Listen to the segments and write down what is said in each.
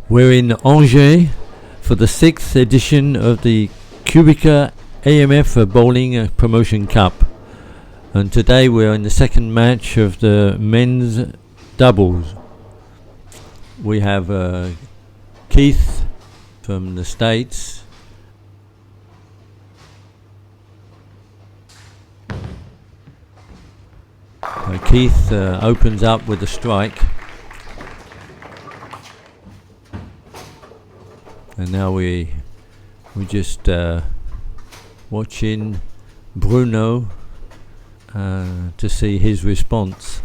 We're in Angers for the 6th edition of the QubicaAMF Bowling Promotion Cup, and today we're in the second match of the men's doubles. We have Keith from the States, Keith opens up with a strike. And now we're just watching Bruno to see his response.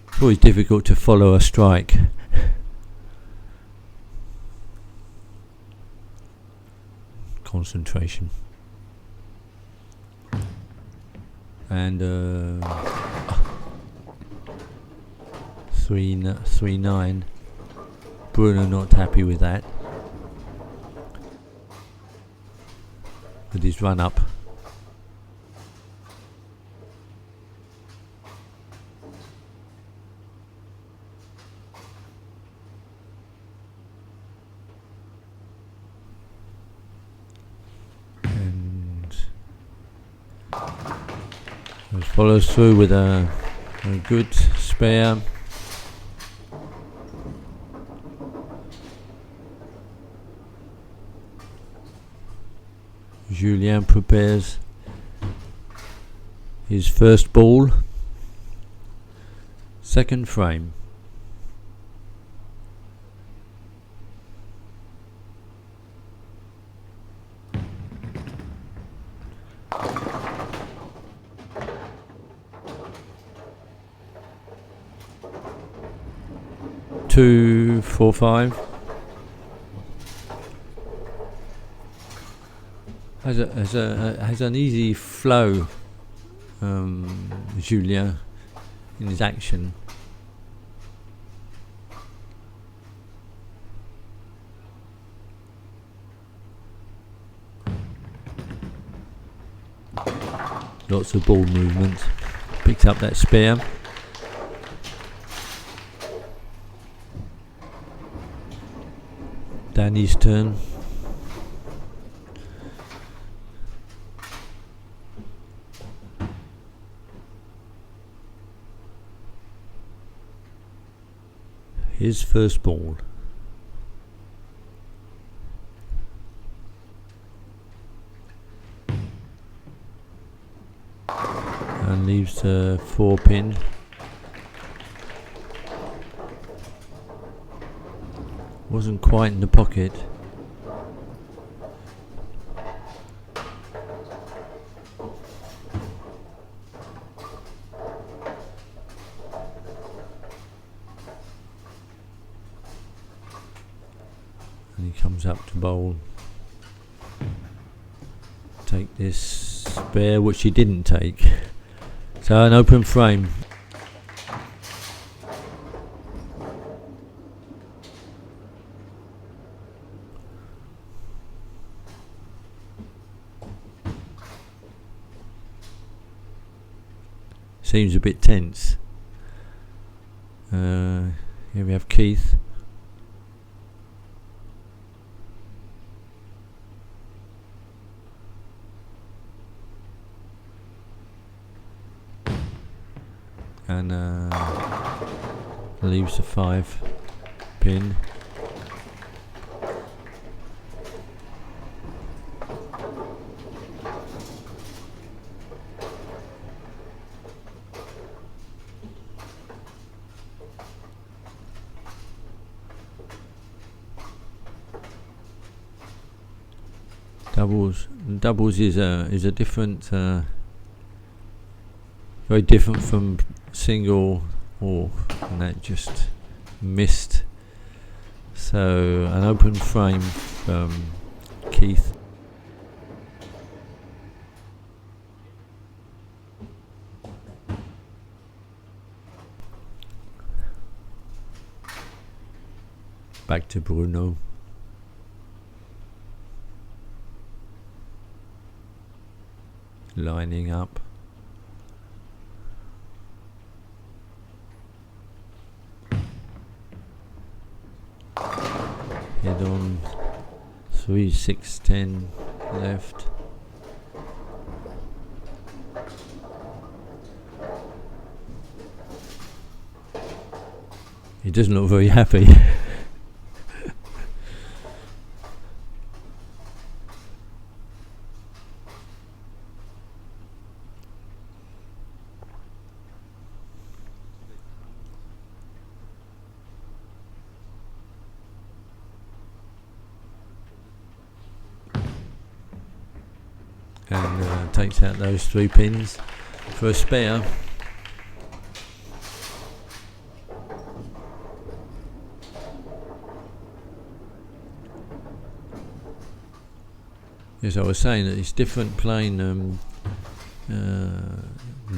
It's always difficult to follow a strike. Concentration. And 3-9. Bruno not happy with that. With his run up. And follows through with a good spare. Julien prepares his first ball, second frame. Two, 4, 5. Has an easy flow, Julien, in his action. Lots of ball movement. Picks up that spare. Danny's turn. His first ball. And leaves the 4-pin. Wasn't quite in the pocket. And he comes up to bowl. Take this spare, which he didn't take. So an open frame. Seems a bit tense. Here we have Keith. And leaves the 5-pin. Doubles is a different, very different from single. And that just missed. So an open frame from Keith. Back to Bruno. Lining up. head on. 3, 6, 10 left. He doesn't look very happy. And takes out those 3 pins for a spare. As I was saying, that it's different playing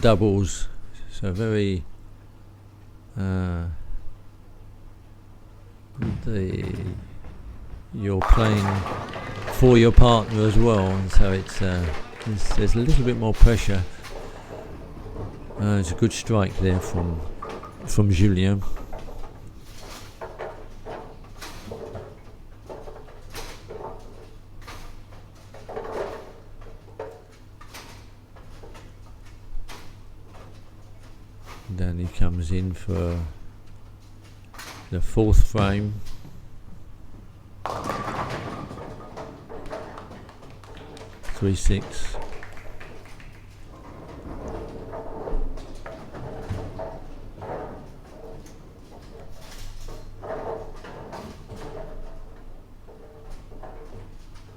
doubles, so very you're playing for your partner as well, and so there's a little bit more pressure. It's a good strike there from Julien. Then he comes in for the 4th frame. Three, 6.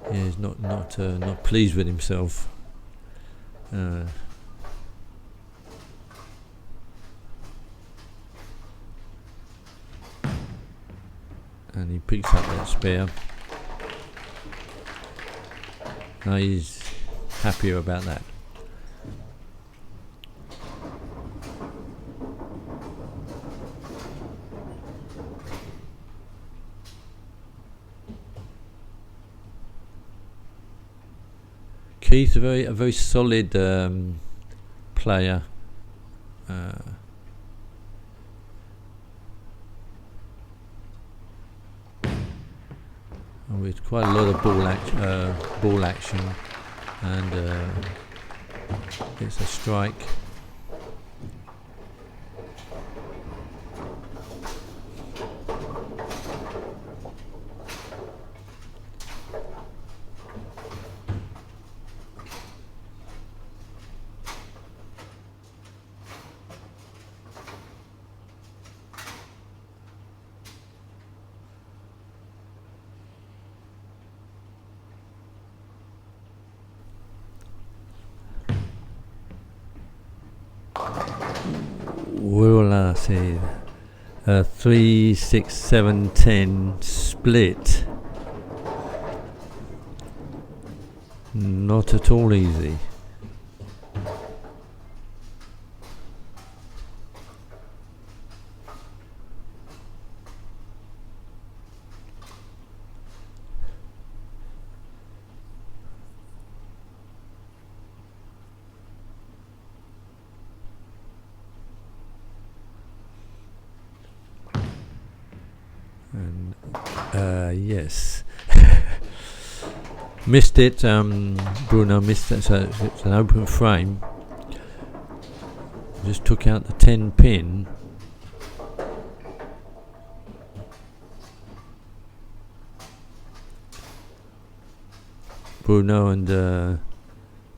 Yeah, he's not pleased with himself. And he picks up that spare. Now he's happier about that. Keith, a very solid player. With quite a lot of ball action, and it's a strike. Voilà, c'est 3, 6, 7, 10 split. Not at all easy. And yes, missed it. Bruno missed it, so it's an open frame. Just took out the 10 pin. Bruno and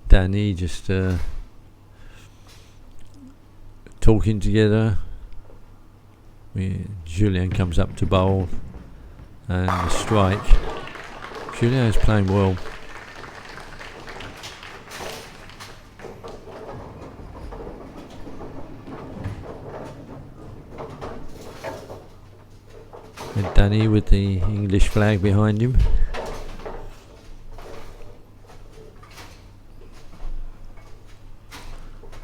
Danny just talking together. Julien comes up to bowl, and the strike. Julien is playing well. And Danny with the English flag behind him.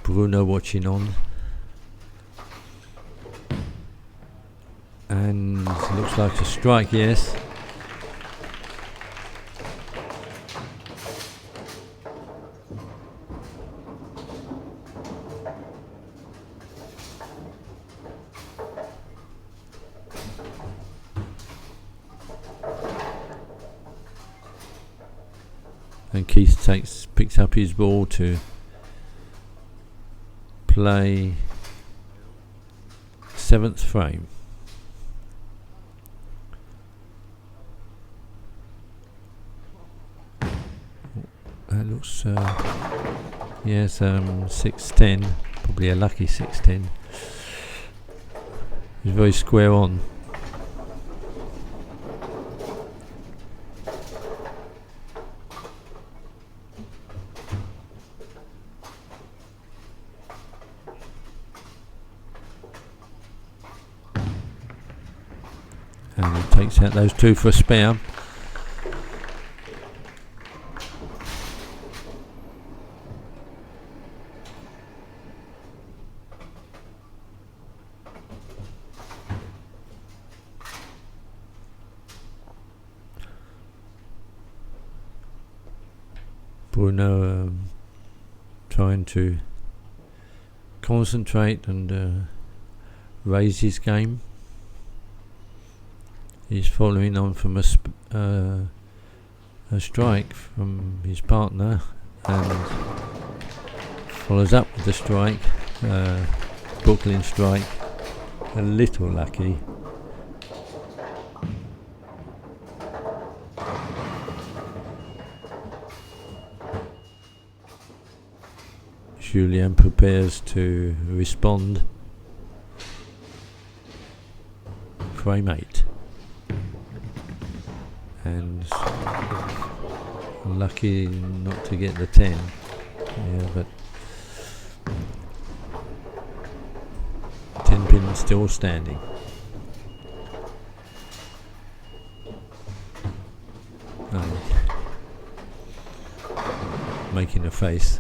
Bruno watching on. And looks like a strike, yes. and Keith picks up his ball to play 7th frame. That looks yes, 6-10, probably a lucky 6-10. He's very square on. And he takes out those two for a spare. Bruno trying to concentrate and raise his game. He's following on from a strike from his partner and follows up with the strike, Brooklyn strike, a little lucky. Julien prepares to respond. Frame 8. And lucky not to get the 10. Yeah, but 10 pin still standing. Oh. Making a face.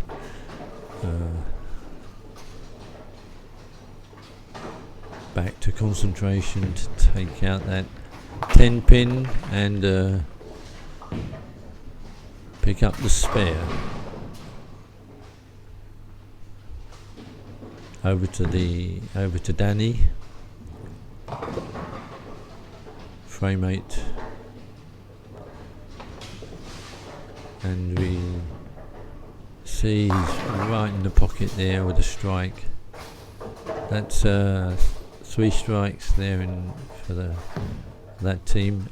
Back to concentration to take out that 10 pin and pick up the spare. Over to Danny. Frame 8. And we see he's right in the pocket there with a strike. That's 3 strikes there for that team.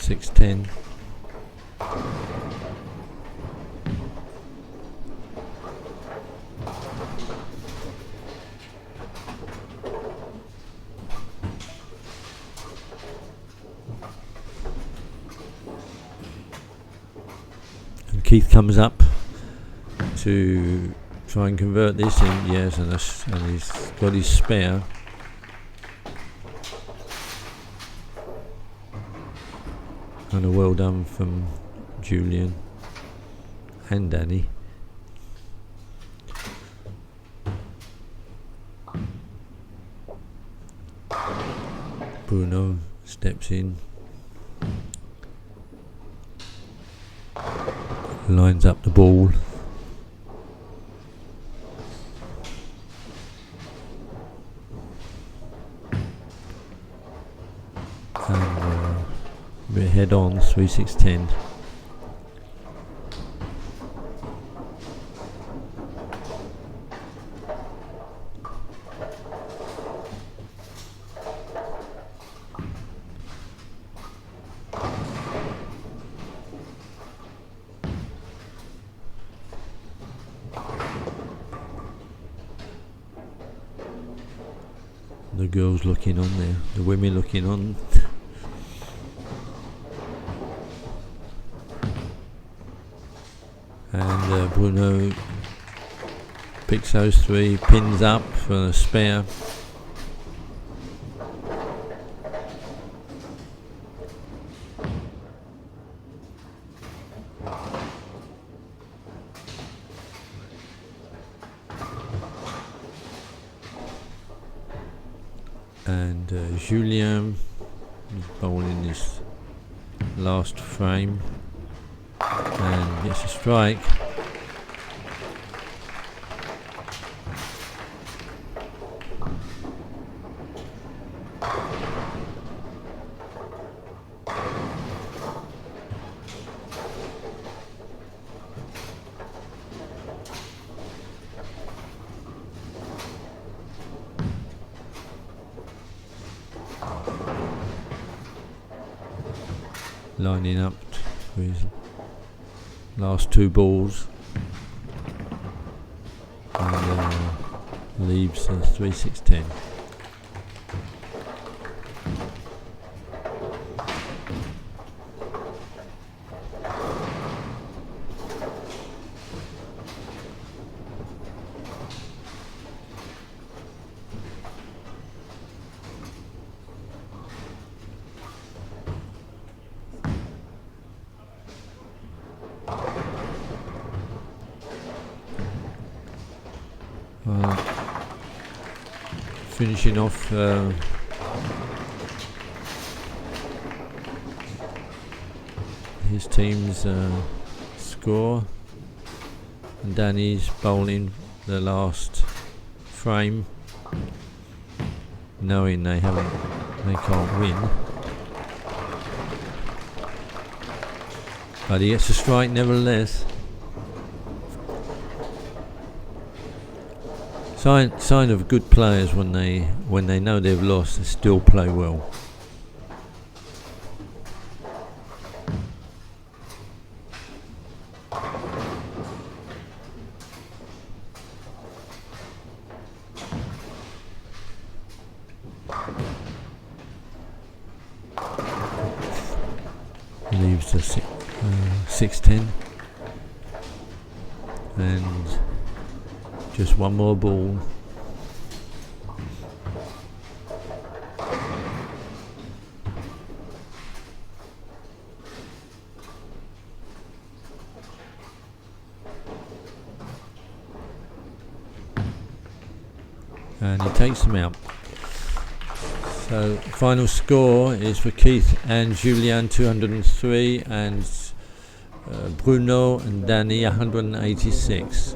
$6-10. And Keith comes up to try and convert this in, yes, and he's got his spare. And a well done from Julien and Danny. Bruno steps in, lines up the ball. Bit head on, 3-6-10. The girls looking on there, the women looking on. And Bruno picks those 3 pins up for a spare. And Julien bowling this last frame and gets a strike. Lining up for his last two balls and leaves 3-6-10. Finishing off his team's score, and Danny's bowling the last frame, knowing they can't win, but he gets a strike nevertheless. Sign of good players when they know they've lost, they still play well. Leaves the 6-10 and just one more ball. And he takes them out. So final score is for Keith and Julien 203 and Bruno and Danny 186.